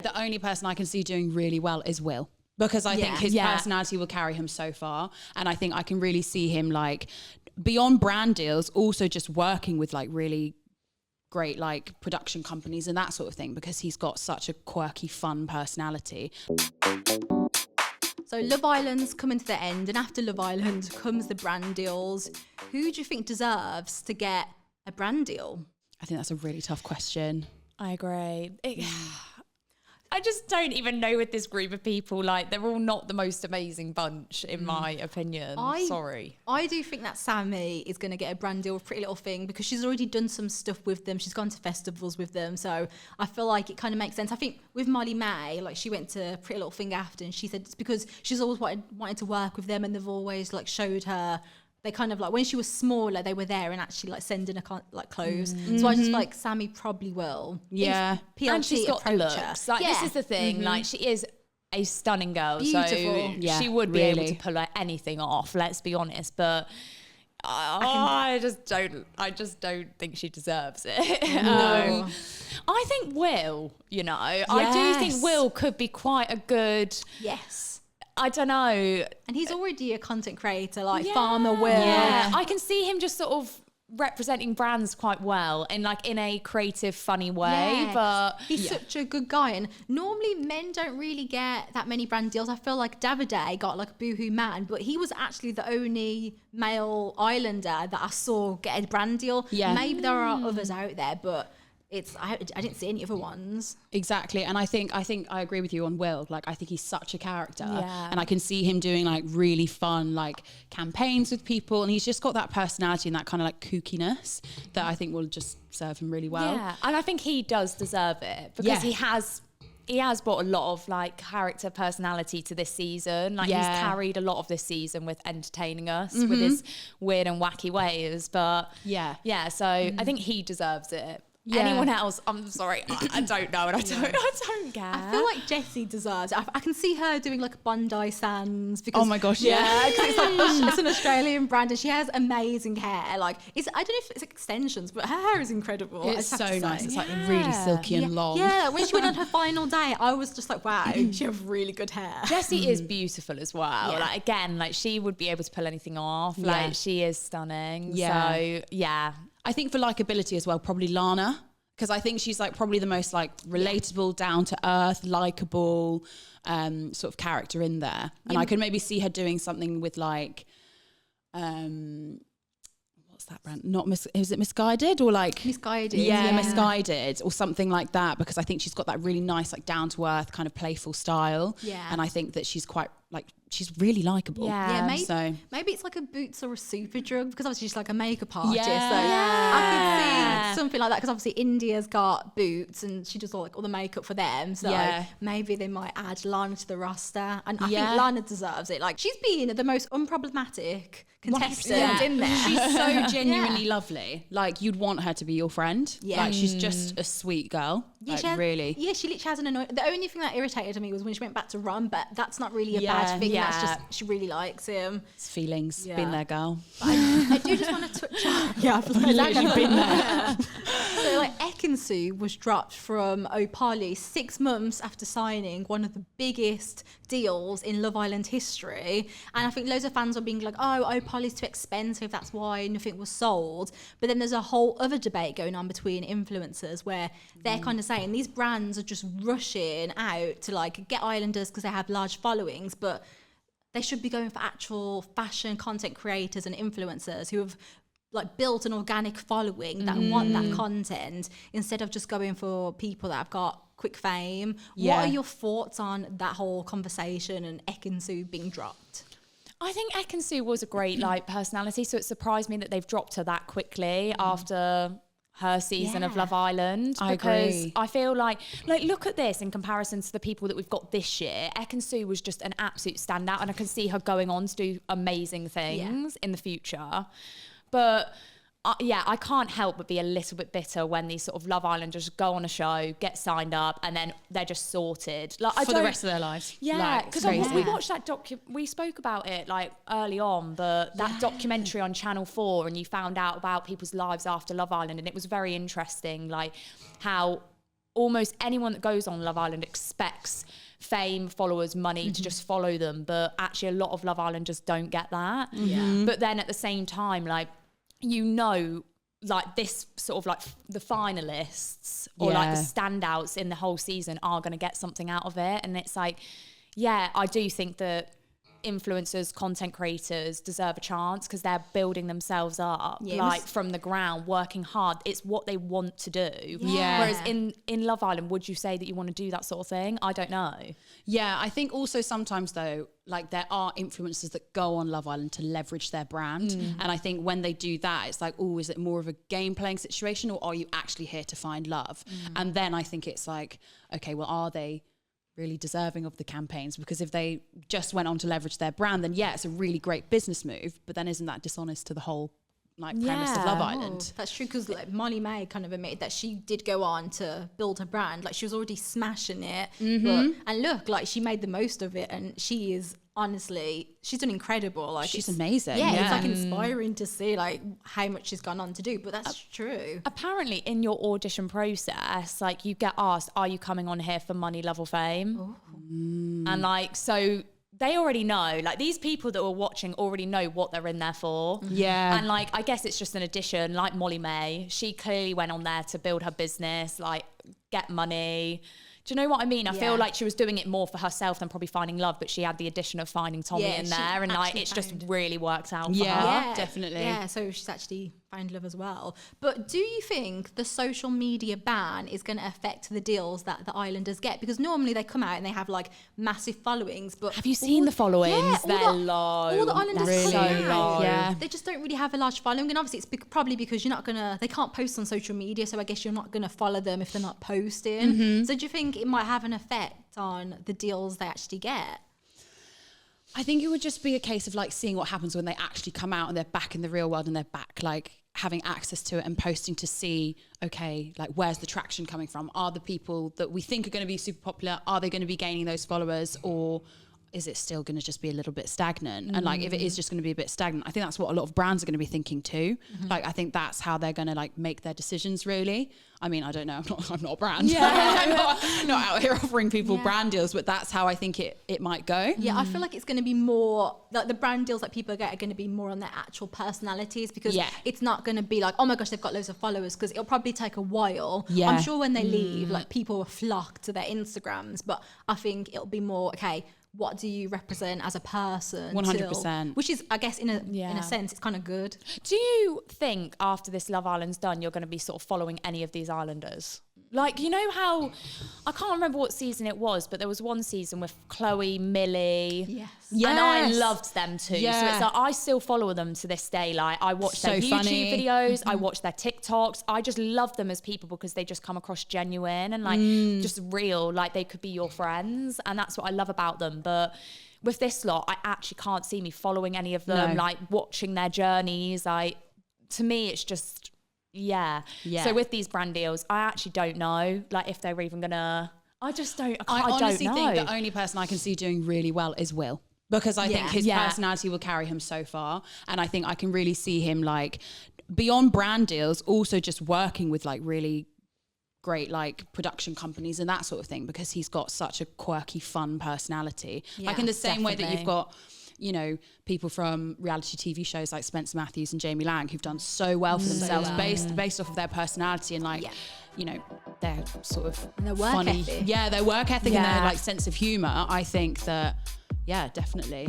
The only person I can see doing really well is Will. Because I think his personality will carry him so far. And I think I can really see him like beyond brand deals, also just working with like really great like production companies and that sort of thing, because he's got such a quirky, fun personality. So Love Island's coming to the end, and after Love Island comes the brand deals. Who do you think deserves to get a brand deal? I think that's a really tough question. I agree. I just don't even know with this group of people. Like, they're all not the most amazing bunch, in my opinion. Sorry. I do think that Sammy is going to get a brand deal with Pretty Little Thing because she's already done some stuff with them. She's gone to festivals with them. So I feel like it kind of makes sense. I think with Molly May, like, she went to Pretty Little Thing after, and she said it's because she's always wanted to work with them, and they've always like showed her. They kind of like, when she was smaller, they were there and actually like sending her like clothes. So I just feel like Sammy probably will. Yeah. PLT And she's got the approach her. looks. Like, this is the thing. Like, she is a stunning girl. Beautiful. So she would be able to pull like anything off, let's be honest. But I just don't think she deserves it. No. I think Will, I do think Will could be quite a good... Yes. I don't know. And he's already a content creator, like Farmer Will. Yeah, I can see him just sort of representing brands quite well in a creative, funny way. But he's such a good guy. And normally men don't really get that many brand deals. I feel like Davide got like Boohoo Man, but he was actually the only male islander that I saw get a brand deal. Yeah. Maybe there are others out there, but I didn't see any other ones. Exactly. And I think I agree with you on Will. Like, I think he's such a character. Yeah. And I can see him doing like really fun like campaigns with people, and he's just got that personality and that kind of like kookiness that I think will just serve him really well. Yeah, and I think he does deserve it because he has brought a lot of like character personality to this season. Like, he's carried a lot of this season with entertaining us with his weird and wacky ways. But so I think he deserves it. Yeah. Anyone else, I'm sorry, I don't know, and I don't care. I feel like Jessie deserves it. I can see her doing like Bondi Sands because, oh my gosh, because it's an Australian brand, and she has amazing hair. Like, I don't know if it's extensions, but her hair is incredible. It's so nice. It's like really silky and long. Yeah, when she went on her final day, I was just like, wow, she has really good hair. Jessie is beautiful as well. Like, again, like, she would be able to pull anything off. Like, she is stunning. Yeah. So yeah. I think for likability as well, probably Lana, because I think she's like probably the most like relatable, down to earth, likable sort of character in there. And I could maybe see her doing something with like, what's that brand? Is it Misguided or like Misguided? Yeah, Misguided or something like that, because I think she's got that really nice like down to earth kind of playful style. Yeah, and I think that she's quite like, she's really likable. Yeah, maybe it's like a Boots or a Superdrug, because obviously she's like a makeup artist. So I could see something like that, because obviously India's got Boots and she does all the makeup for them. So maybe they might add Lana to the roster, and I think Lana deserves it. Like, she's been the most unproblematic contestant in there. She's so genuinely lovely. Like, you'd want her to be your friend. Yeah, like, she's just a sweet girl. Yeah, like, really. Yeah, she literally has an annoying. The only thing that irritated me was when she went back to Ron, but that's not really a bad thing. That's just, she really likes him. It's feelings. Been there, girl. I do just want to touch on. Yeah, I've literally been there. So, like, Ekin-Su was dropped from Opali 6 months after signing one of the biggest deals in Love Island history, and I think loads of fans were being like, "Oh, Opali's too expensive. That's why nothing was sold." But then there's a whole other debate going on between influencers where they're kind of saying these brands are just rushing out to like get Islanders because they have large followings, but they should be going for actual fashion content creators and influencers who have like built an organic following that want that content, instead of just going for people that have got quick fame. What are your thoughts on that whole conversation and Ekin-Su being dropped? I think Ekin-Su was a great like personality, so it surprised me that they've dropped her that quickly after her season of Love Island. I agree. I feel like look at this in comparison to the people that we've got this year. Ekin-Su was just an absolute standout, and I can see her going on to do amazing things in the future. But I can't help but be a little bit bitter when these sort of Love Islanders go on a show, get signed up, and then they're just sorted for the rest of their lives. Yeah, because we watched that we spoke about it like early on, but that documentary on Channel 4, and you found out about people's lives after Love Island, and it was very interesting, like how almost anyone that goes on Love Island expects fame, followers, money to just follow them. But actually a lot of Love Islanders don't get that. Yeah. But then at the same time, like, you know, like this sort of like the finalists or like the standouts in the whole season are going to get something out of it. And it's like, yeah, I do think that influencers, content creators deserve a chance because they're building themselves up like from the ground, working hard. It's what they want to do. Whereas in Love Island, would you say that you want to do that sort of thing? I don't know. Yeah, I think also sometimes though, like there are influencers that go on Love Island to leverage their brand. And I think when they do that, it's like, oh, is it more of a game playing situation or are you actually here to find love? And then I think it's like, okay, well, are they really deserving of the campaigns? Because if they just went on to leverage their brand, then yeah, it's a really great business move, but then isn't that dishonest to the whole like premise of Love Island? That's true, because like Molly May kind of admitted that she did go on to build her brand, like she was already smashing it, and look, like she made the most of it, and she is honestly, she's done incredible. Like she's amazing. Yeah, it's like inspiring to see like how much she's gone on to do. But that's true. Apparently, in your audition process, like you get asked, "Are you coming on here for money, love, or fame?" And like, so they already know. Like these people that were watching already know what they're in there for. Yeah. And like, I guess it's just an addition. Like Molly May, she clearly went on there to build her business, like get money. Do you know what I mean? I feel like she was doing it more for herself than probably finding love, but she had the addition of finding Tommy in there, and like it's just really worked out for her. Yeah, definitely. Yeah, so she's actually found love as well. But do you think the social media ban is going to affect the deals that the Islanders get? Because normally they come out and they have like massive followings, but have you seen the followings? Yeah, they're low. All the Islanders really low. Yeah. They just don't really have a large following, and obviously it's probably because you're not gonna. They can't post on social media, so I guess you're not gonna follow them if they're not posting. So do you think it might have an effect on the deals they actually get? I think it would just be a case of like seeing what happens when they actually come out and they're back in the real world and they're back like having access to it and posting to see, okay, like where's the traction coming from? Are the people that we think are going to be super popular, are they going to be gaining those followers, or is it still going to just be a little bit stagnant? And like if it is just going to be a bit stagnant, I think that's what a lot of brands are going to be thinking too. Like I think that's how they're going to like make their decisions really. I mean, I don't know, I'm not a brand. I'm not out here offering people brand deals, but that's how I think it might go. Yeah, I feel like it's going to be more like the brand deals that people get are going to be more on their actual personalities, because it's not going to be like, oh my gosh, they've got loads of followers, because it'll probably take a while. I'm sure when they leave, like people will flock to their Instagrams, but I think it'll be more, okay, what do you represent as a person? 100%. Which is, I guess, in a sense, it's kind of good. Do you think after this Love Island's done, you're going to be sort of following any of these Islanders? Like, you know how, I can't remember what season it was, but there was one season with Chloe, Millie. Yes. And I loved them too. Yeah. So it's like, I still follow them to this day. Like I watch their YouTube funny. videos, I watch their TikToks. I just love them as people because they just come across genuine and like just real, like they could be your friends. And that's what I love about them. But with this lot, I actually can't see me following any of them, like watching their journeys. Like to me, it's just, yeah. So with these brand deals, I actually don't know, like if they're even gonna. I just don't. I honestly don't know. think the only person I can see doing really well is Will, because I think his personality will carry him so far, and I think I can really see him like beyond brand deals, also just working with like really great like production companies and that sort of thing, because he's got such a quirky, fun personality. Like in the same way that you've got, you know, people from reality TV shows like Spencer Matthews and Jamie Lang who've done so well for themselves based off of their personality and like, you know, their sort of their work funny, ethic. their work ethic and their like sense of humor. I think that, definitely.